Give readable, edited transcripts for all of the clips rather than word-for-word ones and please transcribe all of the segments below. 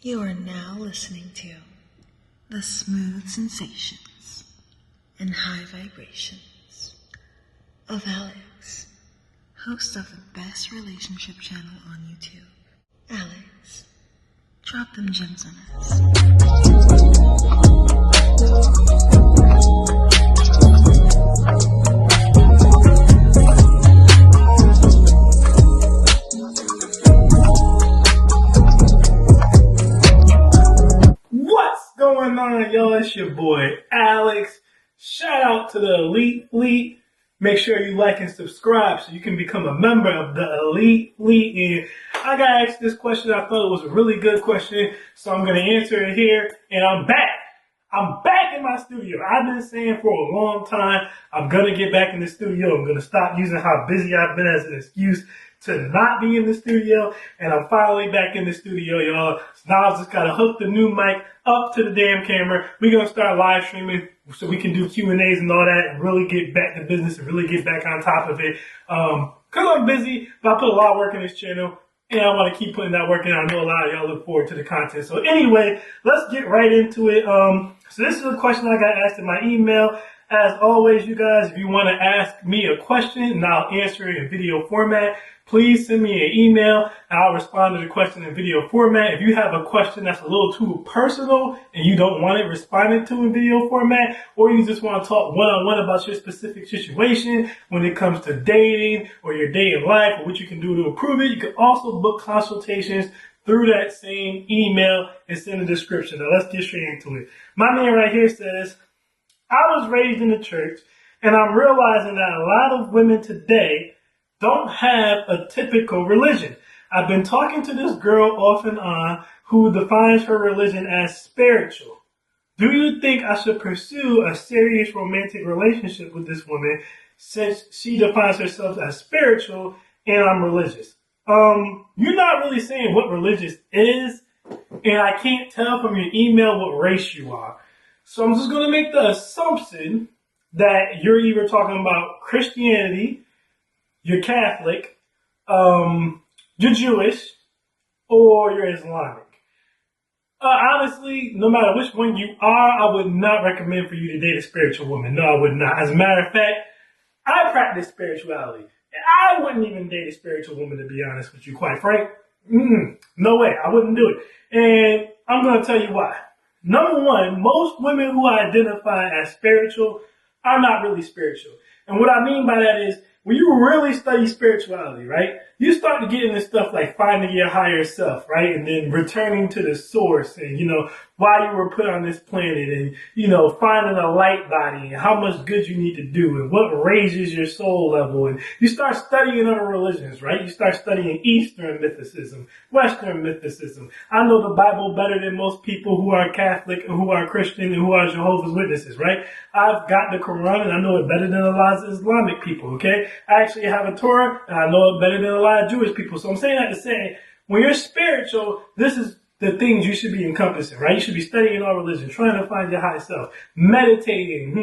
You are now listening to the smooth sensations and high vibrations of Alex, host of the best relationship channel on YouTube. Alex, drop them gems on us. What's going on, y'all? It's your boy Alex. Shout out to the Elite Fleet. Make sure you like and subscribe so you can become a member of the Elite Fleet. And I got asked this question. I thought it was a really good question, so I'm going to answer it here. And I'm back. I'm back in my studio. I've been saying for a long time, I'm going to get back in the studio. I'm going to stop using how busy I've been as an excuse to not be in the studio. And I'm finally back in the studio, y'all. So now I just got to hook the new mic up to the damn camera. We're going to start live streaming so we can do Q&As and all that and really get back to business and really get back on top of it. Because I'm busy, but I put a lot of work in this channel. And I want to keep putting that work in. I know a lot of y'all look forward to the content. So anyway, let's get right into it. So this is a question I got asked in my email. As always, you guys, if you want to ask me a question and I'll answer it in video format, please send me an email and I'll respond to the question in video format. If you have a question that's a little too personal and you don't want it responded to in video format, or you just want to talk one-on-one about your specific situation when it comes to dating or your day in life or what you can do to improve it, you can also book consultations through that same email. It's in the description. Now let's get straight into it. My man right here says, I was raised in the church and I'm realizing that a lot of women today don't have a typical religion. I've been talking to this girl off and on who defines her religion as spiritual. Do you think I should pursue a serious romantic relationship with this woman since she defines herself as spiritual and I'm religious? You're not really saying what religious is, and I can't tell from your email what race you are. So I'm just going to make the assumption that you're either talking about Christianity, you're Catholic, you're Jewish, or you're Islamic. Honestly, no matter which one you are, I would not recommend for you to date a spiritual woman. No, I would not. As a matter of fact, I practice spirituality. And I wouldn't even date a spiritual woman, to be honest with you, quite frank. No way. I wouldn't do it. And I'm going to tell you why. Number one, most women who identify as spiritual are not really spiritual. And what I mean by that is, when you really study spirituality, right, you start to get into stuff like finding your higher self, right, and then returning to the source and, why you were put on this planet and, finding a light body and how much good you need to do and what raises your soul level. And you start studying other religions, right? You start studying Eastern mysticism, Western mysticism. I know the Bible better than most people who are Catholic and who are Christian and who are Jehovah's Witnesses, right? I've got the Quran and I know it better than a lot of Islamic people, okay? I actually have a Torah and I know it better than a lot of Jewish people. So I'm saying that to say, when you're spiritual, this is the things you should be encompassing, right? You should be studying all religion, trying to find your high self, meditating,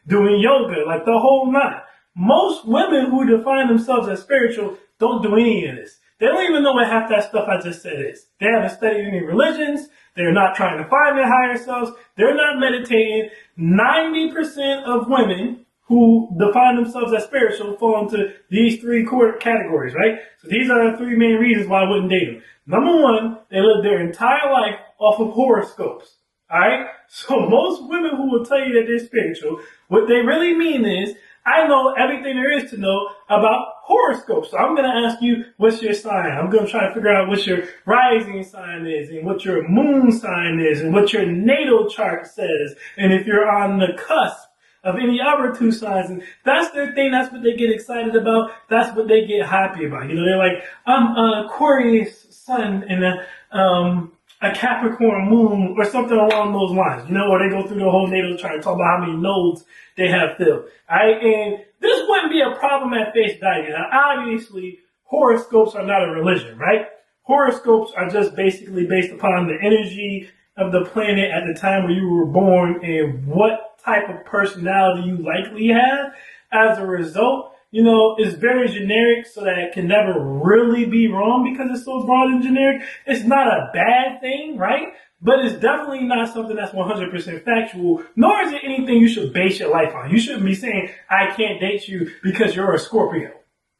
doing yoga, like the whole nine. Most women who define themselves as spiritual don't do any of this. They don't even know what half that stuff I just said is. They haven't studied any religions. They're not trying to find their higher selves. They're not meditating. 90% of women who define themselves as spiritual fall into these three core categories, right? So these are the three main reasons why I wouldn't date them. Number one, they live their entire life off of horoscopes, all right? So most women who will tell you that they're spiritual, what they really mean is, I know everything there is to know about horoscopes. So I'm going to ask you, what's your sign? I'm going to try to figure out what your rising sign is and what your moon sign is and what your natal chart says. And if you're on the cusp of any other two signs, and that's their thing, that's what they get excited about, that's what they get happy about. They're like, I'm an Aquarius sun and a Capricorn moon or something along those lines, or they go through the whole natal chart and talk about how many nodes they have filled. Alright, and this wouldn't be a problem at face value. Now, obviously, horoscopes are not a religion, right? Horoscopes are just basically based upon the energy of the planet at the time where you were born and what type of personality you likely have. As a result, is very generic so that it can never really be wrong because it's so broad and generic. It's not a bad thing, right? But it's definitely not something that's 100% factual, nor is it anything you should base your life on. You shouldn't be saying, I can't date you because you're a Scorpio.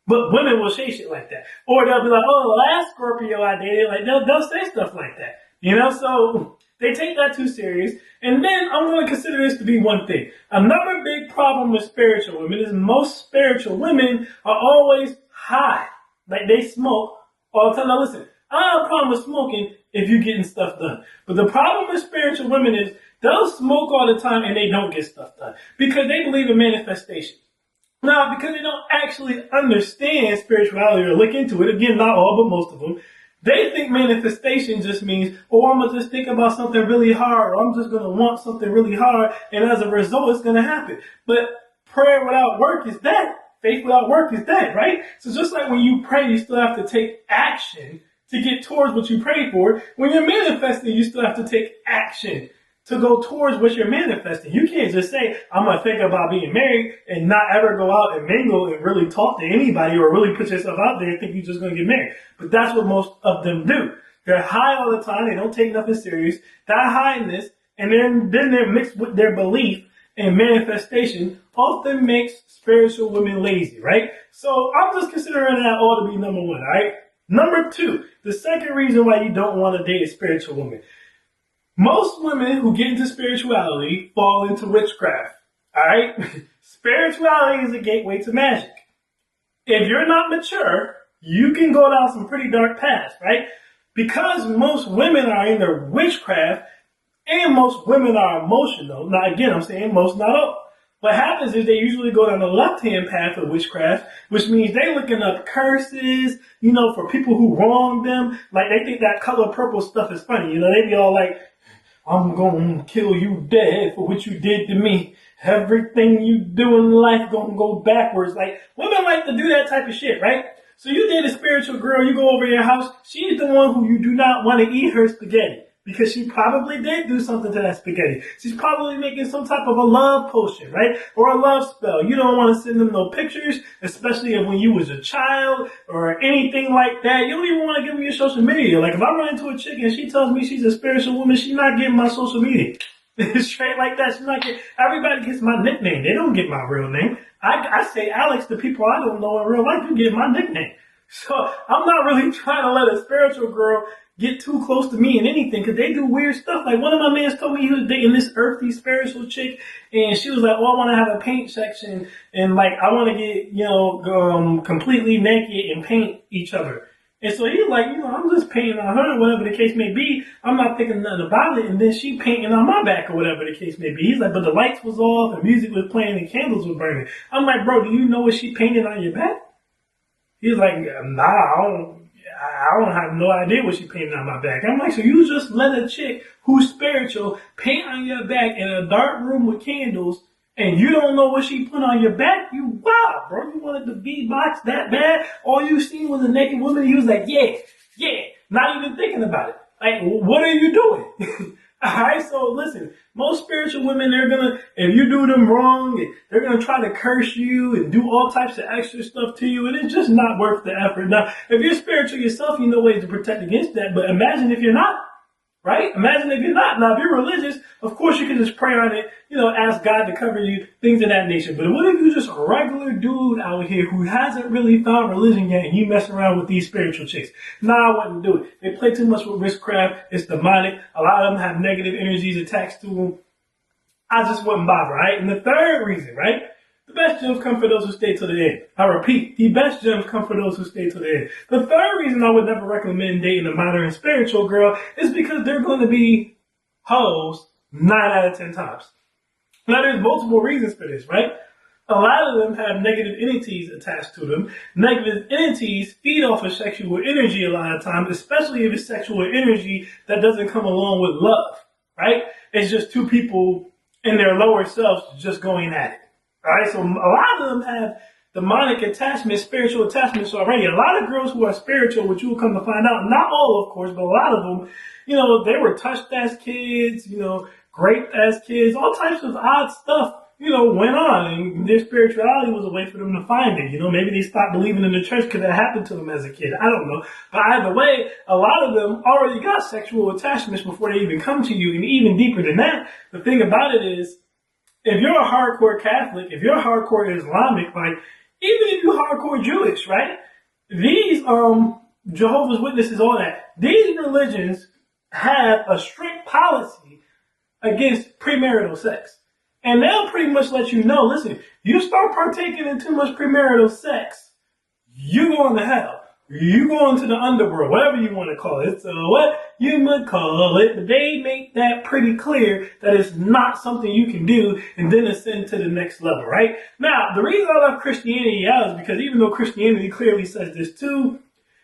But women will say shit like that. Or they'll be like, oh, the last Scorpio I dated, like they'll say stuff like that. So they take that too serious. And then I'm going to consider this to be one thing. Another big problem with spiritual women is most spiritual women are always high. Like they smoke all the time. Now listen, I don't have a problem with smoking if you're getting stuff done. But the problem with spiritual women is they'll smoke all the time and they don't get stuff done because they believe in manifestation. Now, because they don't actually understand spirituality or look into it, again, not all, but most of them, they think manifestation just means, I'm going to just think about something really hard, or I'm just going to want something really hard, and as a result, it's going to happen. But prayer without work is dead. Faith without work is dead, right? So just like when you pray, you still have to take action to get towards what you pray for. When you're manifesting, you still have to take action to go towards what you're manifesting. You can't just say, I'm going to think about being married and not ever go out and mingle and really talk to anybody or really put yourself out there and think you're just going to get married. But that's what most of them do. They're high all the time. They don't take nothing serious. That highness, and then they're mixed with their belief and manifestation often makes spiritual women lazy, right? So I'm just considering that all to be number one, all right? Number two, the second reason why you don't want to date a spiritual woman. Most women who get into spirituality fall into witchcraft, all right? Spirituality is a gateway to magic. If you're not mature, you can go down some pretty dark paths, right? Because most women are into witchcraft and most women are emotional. Now, again, I'm saying most, not all. What happens is they usually go down the left-hand path of witchcraft, which means they're looking up curses, for people who wronged them. Like, they think that color purple stuff is funny. They be all like, I'm gonna kill you dead for what you did to me. Everything you do in life gonna go backwards. Like, women like to do that type of shit, right? So you date a spiritual girl, you go over your house, she's the one who you do not want to eat her spaghetti. Because she probably did do something to that spaghetti. She's probably making some type of a love potion, right? Or a love spell. You don't want to send them no pictures, especially of when you was a child or anything like that. You don't even want to give them your social media. Like if I run into a chick and she tells me she's a spiritual woman, she's not getting my social media. Straight like that. She's not getting, everybody gets my nickname. They don't get my real name. I say Alex to people I don't know in real life. You get my nickname. So I'm not really trying to let a spiritual girl get too close to me in anything because they do weird stuff. Like one of my mans told me he was dating this earthy spiritual chick and she was like, I want to have a paint section and like I want to get, completely naked and paint each other. And so he's like, I'm just painting on her, whatever the case may be. I'm not thinking nothing about it. And then she painting on my back or whatever the case may be. He's like, but the lights was off, the music was playing, and candles were burning. I'm like, bro, do you know what she painted on your back? He's like, nah, I don't have no idea what she painted on my back. I'm like, so you just let a chick who's spiritual paint on your back in a dark room with candles and you don't know what she put on your back? You wow, bro. You wanted to beatbox that bad? All you seen was a naked woman and you was like, yeah, not even thinking about it. Like, what are you doing? Alright, so listen, most spiritual women, if you do them wrong, they're gonna try to curse you and do all types of extra stuff to you, and it's just not worth the effort. Now, if you're spiritual yourself, you know ways to protect against that, but imagine if you're not, right? Imagine if you're not. Now, if you're religious, of course you can just pray on it, ask God to cover you, things of that nature. But what if you're just a regular dude out here who hasn't really found religion yet and you mess around with these spiritual chicks? Nah, I wouldn't do it. They play too much with witchcraft. It's demonic. A lot of them have negative energies attached to them. I just wouldn't bother, right? And the third reason, right? The best gems come for those who stay to the end. I repeat, the best gems come for those who stay to the end. The third reason I would never recommend dating a modern spiritual girl is because they're going to be hoes 9 out of 10 times. Now, there's multiple reasons for this, right? A lot of them have negative entities attached to them. Negative entities feed off of sexual energy a lot of times, especially if it's sexual energy that doesn't come along with love, right? It's just two people in their lower selves just going at it. All right, so a lot of them have demonic attachments, spiritual attachments already. A lot of girls who are spiritual, which you will come to find out, not all, of course, but a lot of them, they were touched as kids, raped as kids, all types of odd stuff, went on, and their spirituality was a way for them to find it. Maybe they stopped believing in the church because it happened to them as a kid. I don't know. But either way, a lot of them already got sexual attachments before they even come to you. And even deeper than that, the thing about it is, if you're a hardcore Catholic, if you're a hardcore Islamic, like, even if you're hardcore Jewish, right? These, Jehovah's Witnesses, all that, these religions have a strict policy against premarital sex. And they'll pretty much let you know, listen, you start partaking in too much premarital sex, you going to hell. You go into the underworld, whatever you want to call it. So what you would call it, but they make that pretty clear that it's not something you can do and then ascend to the next level, right? Now, the reason I love Christianity out is because even though Christianity clearly says this too,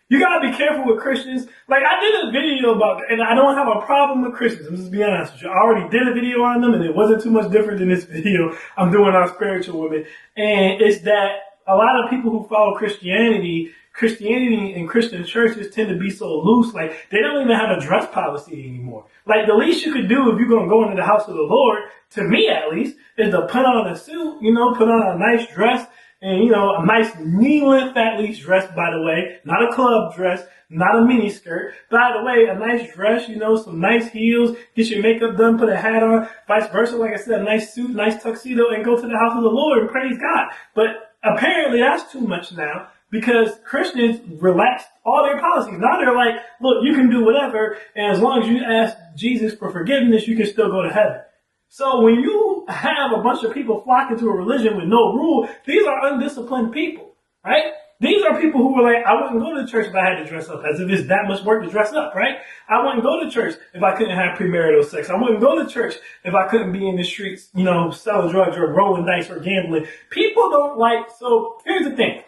you gotta be careful with Christians. Like, I did a video about, and I don't have a problem with Christians. Let's just be honest with you. I already did a video on them, and it wasn't too much different than this video I'm doing on spiritual women. And it's that a lot of people who follow Christianity and Christian churches tend to be so loose, like, they don't even have a dress policy anymore. Like, the least you could do if you're gonna go into the house of the Lord, to me at least, is to put on a suit, put on a nice dress, and, a nice knee-length at least dress, by the way, not a club dress, not a mini skirt. By the way, a nice dress, some nice heels, get your makeup done, put a hat on, vice versa. Like I said, a nice suit, nice tuxedo, and go to the house of the Lord and praise God. But apparently that's too much now, because Christians relaxed all their policies. Now they're like, look, you can do whatever, and as long as you ask Jesus for forgiveness, you can still go to heaven. So when you have a bunch of people flocking to a religion with no rule, these are undisciplined people, right? These are people who were like, I wouldn't go to church if I had to dress up, as if it's that much work to dress up, right? I wouldn't go to church if I couldn't have premarital sex. I wouldn't go to church if I couldn't be in the streets, selling drugs or rolling dice or gambling. People don't like, so here's the thing.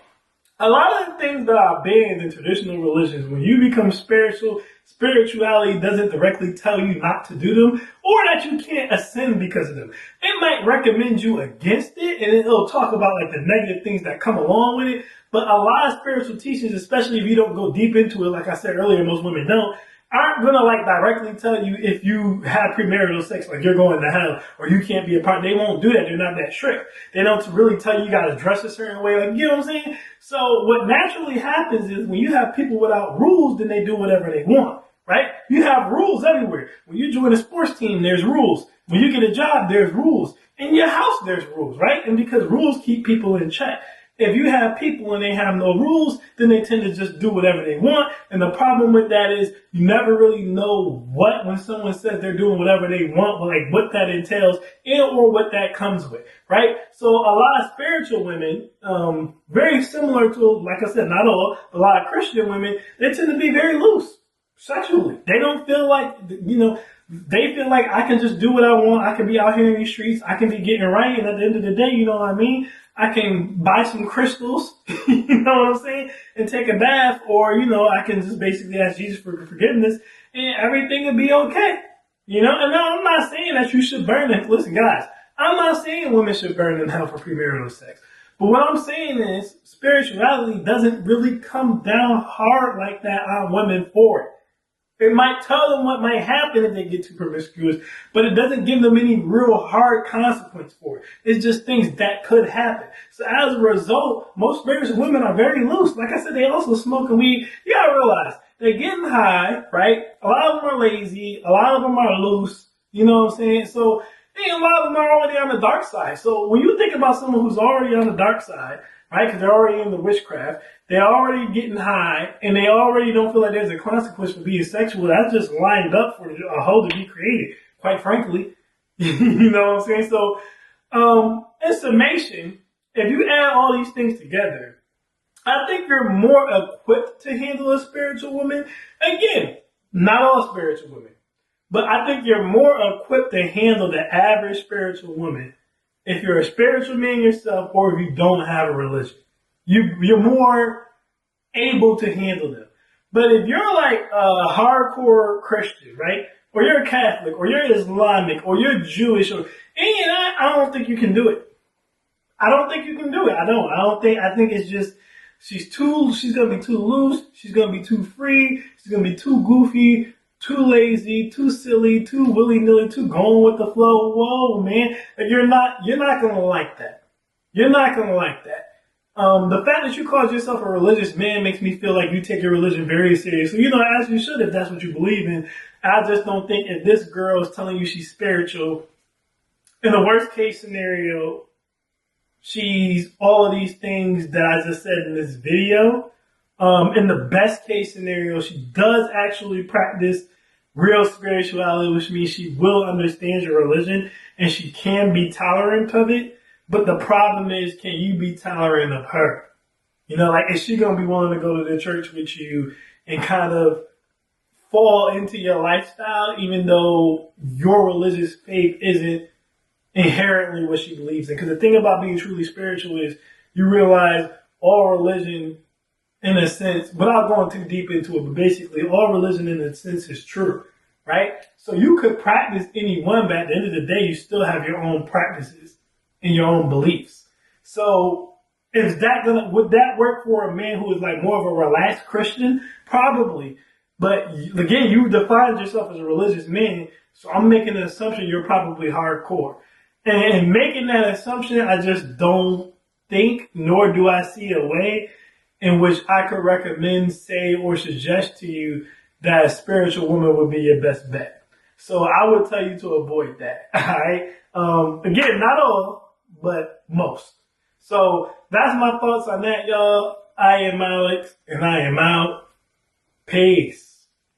A lot of the things that are banned in traditional religions, when you become spirituality doesn't directly tell you not to do them, or that you can't ascend because of them. It might recommend you against it, and it'll talk about like the negative things that come along with it. But a lot of spiritual teachings, especially if you don't go deep into it, like I said earlier, most women don't, aren't gonna like directly tell you if you have premarital sex, like you're going to hell or you can't be a part. They won't do that. They're not that strict. They don't really tell you gotta dress a certain way. Like, you know what I'm saying? So what naturally happens is when you have people without rules, then they do whatever they want, right? You have rules everywhere. When you join a sports team, there's rules. When you get a job, there's rules. In your house, there's rules, right? And because rules keep people in check. If you have people and they have no rules, then they tend to just do whatever they want. And the problem with that is you never really know when someone says they're doing whatever they want, like what that entails or what that comes with, right? So a lot of spiritual women, very similar to, like I said, not all, a lot of Christian women, they tend to be very loose sexually. They don't feel like, they feel like I can just do what I want. I can be out here in these streets. I can be getting right. And at the end of the day, you know what I mean? I can buy some crystals, you know what I'm saying? And take a bath, or, I can just basically ask Jesus for forgiveness and everything will be okay. And no, I'm not saying that you should burn it. Listen, guys, I'm not saying women should burn in hell for premarital sex. But what I'm saying is spirituality doesn't really come down hard like that on women for it. It might tell them what might happen if they get too promiscuous, but it doesn't give them any real hard consequence for it. It's just things that could happen. So as a result, most spiritual women are very loose. Like I said, they also smoke weed. You gotta realize, they're getting high, right? A lot of them are lazy. A lot of them are loose. You know what I'm saying? So, a lot of them are already on the dark side. So when you think about someone who's already on the dark side, right? Because they're already in the witchcraft. They're already getting high, and they already don't feel like there's a consequence for being sexual. That's just lined up for a hole to be created, quite frankly. You know what I'm saying? So, in summation, if you add all these things together, I think you're more equipped to handle a spiritual woman. Again, not all spiritual women, but I think you're more equipped to handle the average spiritual woman if you're a spiritual man yourself, or if you don't have a religion. You're more able to handle them. But if you're like a hardcore Christian, right? Or you're a Catholic, or you're Islamic, or you're Jewish, I don't think you can do it. I don't think you can do it. I think it's just, she's gonna be too loose, she's gonna be too free, she's gonna be too goofy. too lazy, too silly, too willy-nilly, too going with the flow. Whoa, man. You're not gonna like that. You're not gonna like that. The fact that you call yourself a religious man makes me feel like you take your religion very seriously. As you should if that's what you believe in. I just don't think if this girl is telling you she's spiritual, in the worst case scenario, she's all of these things that I just said in this video. In the best case scenario, she does actually practice real spirituality, which means she will understand your religion and she can be tolerant of it. But the problem is, can you be tolerant of her? Is she going to be willing to go to the church with you and kind of fall into your lifestyle, even though your religious faith isn't inherently what she believes in? Because the thing about being truly spiritual is you realize all religion, in a sense, without going too deep into it, but basically all religion in a sense is true, right? So you could practice any one, but at the end of the day, you still have your own practices and your own beliefs. So would that work for a man who is like more of a relaxed Christian? Probably. But again, you defined yourself as a religious man, so I'm making an assumption you're probably hardcore. And making that assumption, I just don't think, nor do I see a way in which I could recommend, say, or suggest to you that a spiritual woman would be your best bet. So I would tell you to avoid that. All right. Again, not all, but most. So that's my thoughts on that, y'all. I am Alex, and I am out. Peace.